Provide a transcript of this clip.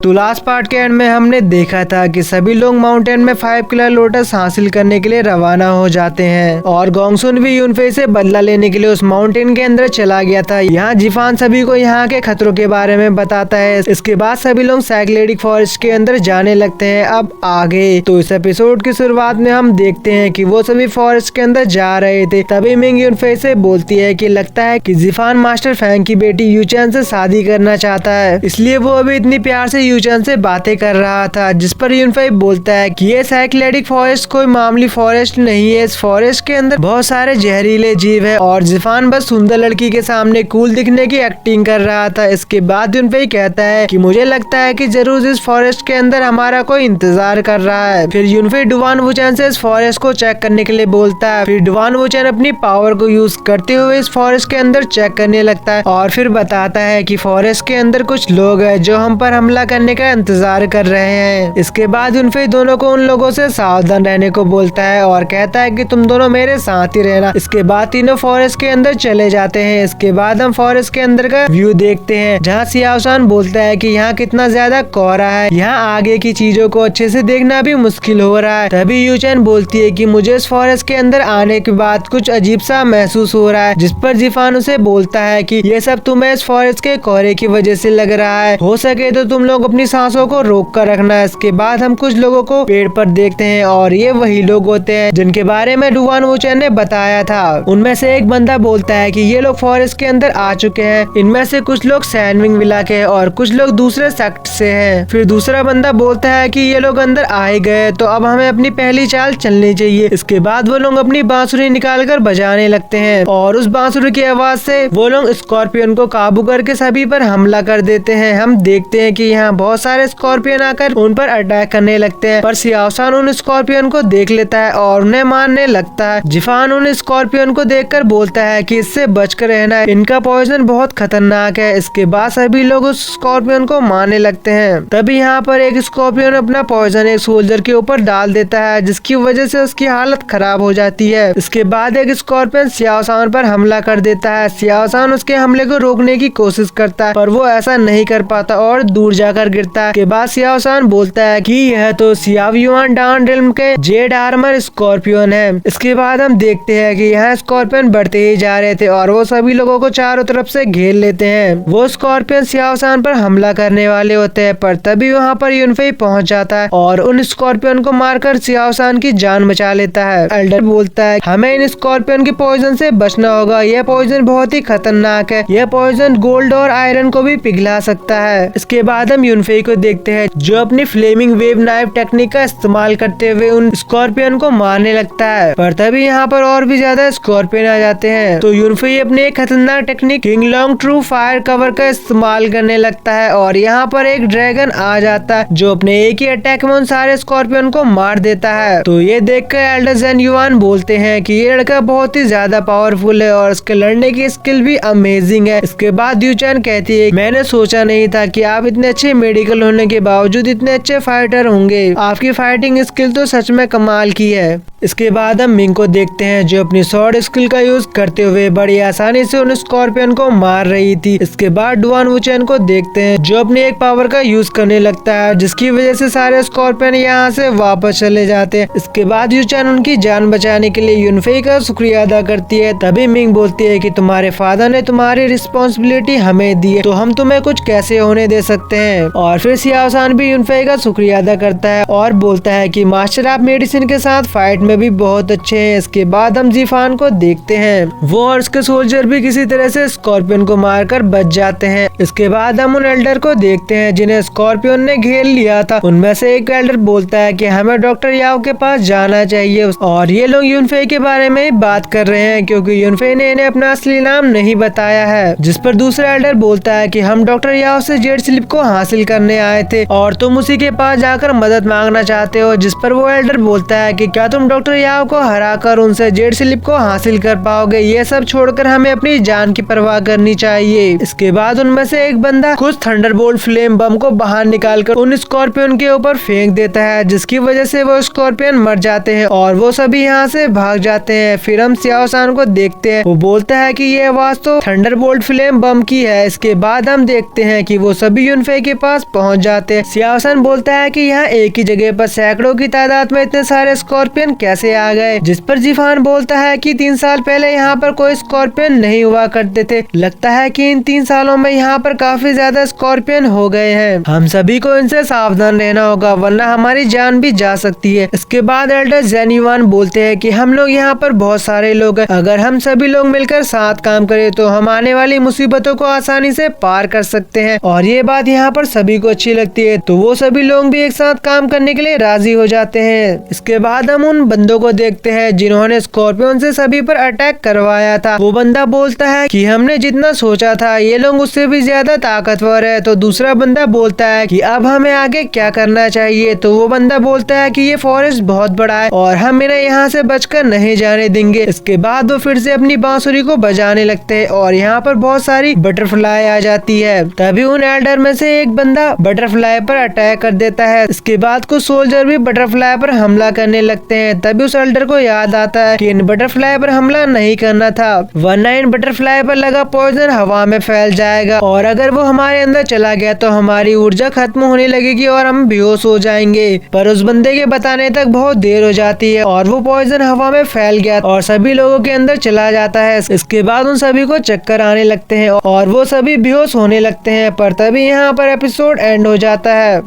तो last part के and में हमने देखा था कि सभी लोग माउंटेन में 5 कलर लोटस हासिल करने के लिए रवाना हो जाते हैं और गोंगसुन भी यूनफे से बदला लेने के लिए उस माउंटेन के अंदर चला गया था। यहाँ जिफान सभी को यहाँ के खतरों के बारे में बताता है। इसके बाद सभी लोग साइक्लेडिक फॉरेस्ट के अंदर जाने लगते हैं। अब आगे तो इस एपिसोड की शुरुआत में हम देखते हैं कि वो सभी फॉरेस्ट के अंदर जा रहे थे। तभी मिंग यूनफे से बोलती है कि लगता है कि जिफान मास्टर फैंग की बेटी यूचैन से शादी करना चाहता है, इसलिए वो अभी इतनी प्यार से यूचैन से बातें कर रहा था। जिस पर यूनफे बोलता है कि ये साइक्लेडिक फॉरेस्ट कोई मामूली फॉरेस्ट नहीं है, इस फॉरेस्ट के अंदर बहुत सारे जहरीले जीव है। और जिफान बस सुंदर लड़की के सामने कूल दिखने की एक्टिंग कर रहा था। इसके बाद यूनफे कहता है कि मुझे लगता है कि जरूर इस फॉरेस्ट के अंदर हमारा कोई इंतजार कर रहा है। फिर यूनफे डुवान वुचैन से इस फॉरेस्ट को चेक करने के लिए बोलता है। फिर डुवान वुचैन अपनी पावर को यूज करते हुए इस फॉरेस्ट के अंदर चेक करने लगता है और फिर बताता है कि फॉरेस्ट के अंदर कुछ लोग हैं जो हम पर हमला करने का इंतजार कर रहे हैं। इसके बाद यूनफे दोनों को उन लोगों से सावधान रहने को बोलता है और कहता है कि तुम दोनों मेरे साथ ही रहना। इसके बाद तीनों फॉरेस्ट के अंदर चले जाते हैं। इसके बाद हम फॉरेस्ट के अंदर का व्यू देखते हैं जहाँ सियाओसान बोलता है कि यहाँ कितना ज्यादा कोहरा है, यहाँ आगे की चीजों को अच्छे से देखना भी मुश्किल हो रहा है। तभी यूचैन बोलती है कि मुझे इस फॉरेस्ट के अंदर आने के बाद कुछ अजीब सा महसूस हो रहा है। जिस पर जिफान उसे बोलता है कि ये सब तुम्हें इस फॉरेस्ट के कोहरे की वजह से लग रहा है, हो सके तो तुम लोग अपनी सांसों को रोक कर रखना। इसके बाद हम कुछ लोगों को पेड़ पर देखते हैं और ये वही लोग होते हैं जिनके बारे में डुवान वुचैन ने बताया था। उनमें से एक बंदा बोलता है कि ये लोग फॉरेस्ट के अंदर आ चुके हैं, इनमें से कुछ लोग सैनविंग विला के और कुछ लोग दूसरे सेक्ट से हैं। फिर दूसरा बंदा बोलता है कि ये लोग अंदर आए गए तो अब हमें अपनी पहली चाल चलनी चाहिए। इसके बाद वो लोग अपनी बांसुरी निकाल कर बजाने लगते हैं और उस बांसुरी की आवाज से वो लोग स्कॉर्पियन को काबू करके सभी पर हमला कर देते हैं। हम देखते हैं कि यहाँ बहुत सारे स्कॉर्पियन आकर उन पर अटैक करने लगते हैं, पर सियाओसान उन स्कॉर्पियन को देख लेता है और उन्हें मारने लगता है। जिफान उन स्कॉर्पियन को देखकर बोलता है कि इससे बचकर रहना है, इनका पॉइजन बहुत खतरनाक है। इसके बाद सभी लोग उस स्कॉर्पियन को मारने लगते हैं। तभी यहाँ पर एक स्कॉर्पियन अपना पॉइजन एक सोल्जर के ऊपर डाल देता है, जिसकी वजह से उसकी हालत खराब हो जाती है। इसके बाद एक स्कॉर्पियन सियाओसान पर हमला कर देता है। सियाओसान उसके हमले को रोकने की कोशिश करता है, पर वो ऐसा नहीं कर पाता और दूर जाकर गिरता है। के बाद सियाओसान बोलता है कि यह तो सियाओयुआन डान रिल्म के जेड आर्मर स्कॉर्पियन है। इसके बाद हम देखते हैं कि यहाँ स्कॉर्पियन बढ़ते ही जा रहे थे और वो सभी लोगों को चारों तरफ से घेर लेते हैं। वो स्कॉर्पियन सियाओसान पर हमला करने वाले होते हैं, पर तभी वहाँ पर यूनफे पहुँच जाता है और उन स्कॉर्पियन को मारकर सियाओसान की जान बचा लेता है। एल्डर बोलता है हमें इन स्कॉर्पियन के पॉइजन से बचना होगा, यह पॉइजन बहुत ही खतरनाक है, यह पॉइजन गोल्ड और आयरन को भी पिघला सकता है। इसके बाद हम यूनफे को देखते हैं जो अपनी फ्लेमिंग वेव नाइफ टेक्निक का इस्तेमाल करते हुए उन स्कॉर्पियन को मारने लगता है, पर तभी यहाँ पर और भी ज्यादा स्कॉर्पियन आ जाते हैं। तो यूनफे अपने एक खतरनाक technique king long true fire cover का इस्तेमाल करने लगता है और यहाँ पर एक ड्रैगन आ जाता है जो अपने एक ही अटैक में उन सारे स्कॉर्पियन को मार देता है। तो ये देखकर एल्डर ज़ेन युआन बोलते हैं कि ये लड़का बहुत ही ज्यादा पावरफुल है और इसके लड़ने की स्किल भी अमेजिंग है। इसके बाद यूचैन कहती है मैंने सोचा नहीं था कि आप इतने अच्छे मेडिकल होने के बावजूद इतने अच्छे फाइटर होंगे, आपकी फाइटिंग स्किल तो सच में कमाल की है। इसके बाद हम मिंग को देखते हैं जो अपनी स्वॉर्ड स्किल का यूज करते हुए बड़ी आसानी से उन स्कॉर्पियन को मार रही थी। इसके बाद डुवान वुचैन को देखते हैं जो अपनी एक पावर का यूज करने लगता है, जिसकी वजह से सारे स्कॉर्पियन यहाँ से वापस चले जाते हैं। इसके बाद यूचैन उनकी जान बचाने के लिए यूनफे का शुक्रिया अदा करती है। तभी मिंग बोलती है कि तुम्हारे फादर ने तुम्हारी रिस्पॉन्सिबिलिटी हमें दी है, तो हम तुम्हें कुछ कैसे होने दे सकते हैं। और फिर सियाओसान भी यूनफे का शुक्रिया अदा करता है और बोलता है कि मास्टर आप मेडिसिन के साथ फाइट में भी बहुत अच्छे हैं। इसके बाद हम जिफान को देखते हैं, वो और उसके सोल्जर भी किसी तरह से स्कॉर्पियन को मारकर बच जाते हैं। इसके बाद हम उन एल्डर को देखते हैं जिन्हें स्कॉर्पियन ने घेर लिया था। उनमें से एक एल्डर बोलता है कि हमें डॉक्टर याओ के पास जाना चाहिए और ये लोग यूनफे के बारे में बात कर रहे हैं क्योंकि यूनफे ने इन्हें अपना असली नाम नहीं बताया है। जिस पर दूसरा एल्डर बोलता है कि हम डॉक्टर याओ से जेड स्लिप को हासिल करने आए थे और तुम उसी के पास जाकर मदद मांगना चाहते हो। जिस पर वो एल्डर बोलता है कि क्या तुम डॉक्टर याओ को हराकर उनसे जेड स्लिप को हासिल कर पाओगे, ये सब छोड़कर हमें अपनी जान की परवाह करनी चाहिए। इसके बाद उनमें से एक बंदा कुछ थंडरबोल्ट फ्लेम बम को बाहर निकालकर उन स्कॉर्पियन के ऊपर फेंक देता है, जिसकी वजह से वो स्कॉर्पियन मर जाते हैं और वो सभी यहाँ से भाग जाते हैं। फिर हम सियाओसान को देखते हैं, वो बोलता है कि ये आवाज तो थंडरबोल्ट फ्लेम बम की है। इसके बाद हम देखते हैं कि वो सभी यूनफे के पास पहुंच जाते हैं। सियाओसन बोलता है कि यहाँ एक ही जगह पर सैकड़ों की तादाद में इतने सारे स्कॉर्पियन कैसे आ गए, जिस पर जिफान बोलता है कि 3 साल पहले यहाँ पर कोई स्कॉर्पियन नहीं हुआ करते थे। लगता है कि इन 3 सालों में यहाँ पर काफी ज्यादा स्कॉर्पियन हो गए हैं। हम सभी को इनसे सावधान रहना होगा वरना हमारी जान भी जा सकती है। इसके बाद एल्डर जेन युआन बोलते हैं कि हम लोग यहाँ पर बहुत सारे लोग हैं, अगर हम सभी लोग मिलकर साथ काम करें तो हम आने वाली मुसीबतों को आसानी से पार कर सकते हैं। और ये बात यहाँ पर सभी को अच्छी लगती है तो वो सभी लोग भी एक साथ काम करने के लिए राजी हो जाते हैं। इसके बाद हम उन बंदों को देखते हैं जिन्होंने स्कॉर्पियन से सभी पर अटैक करवाया था। वो बंदा बोलता है कि हमने जितना सोचा था ये लोग उससे भी ज्यादा ताकतवर है। तो दूसरा बंदा बोलता है कि अब हमें आगे क्या करना चाहिए। तो वो बंदा बोलता है कि ये फॉरेस्ट बहुत बड़ा है और हम इन्हें यहाँ से बचकर नहीं जाने देंगे। इसके बाद वो फिर से अपनी बांसुरी को बजाने लगते हैं और यहाँ पर बहुत सारी बटरफ्लाई आ जाती है। तभी उन एल्डर में से एक बंदा बटरफ्लाई पर अटैक कर देता है। इसके बाद कुछ सोल्जर भी बटरफ्लाई पर हमला करने लगते हैं। तभी उस एल्डर को याद आता है कि इन बटरफ्लाई पर हमला नहीं करना था वरना इन बटरफ्लाई पर लगा पॉइजन हवा में फैल जाएगा और अगर वो हमारे अंदर चला गया तो हमारी ऊर्जा खत्म होने लगेगी और हम बेहोश हो जाएंगे। पर उस बंदे के बताने तक बहुत देर हो जाती है और वो पॉइजन हवा में फैल गया और सभी लोगों के अंदर चला जाता है। इसके बाद उन सभी को चक्कर आने लगते हैं और वो सभी बेहोश होने लगते हैं। पर तभी यहाँ पर एपिसोड एंड हो जाता है।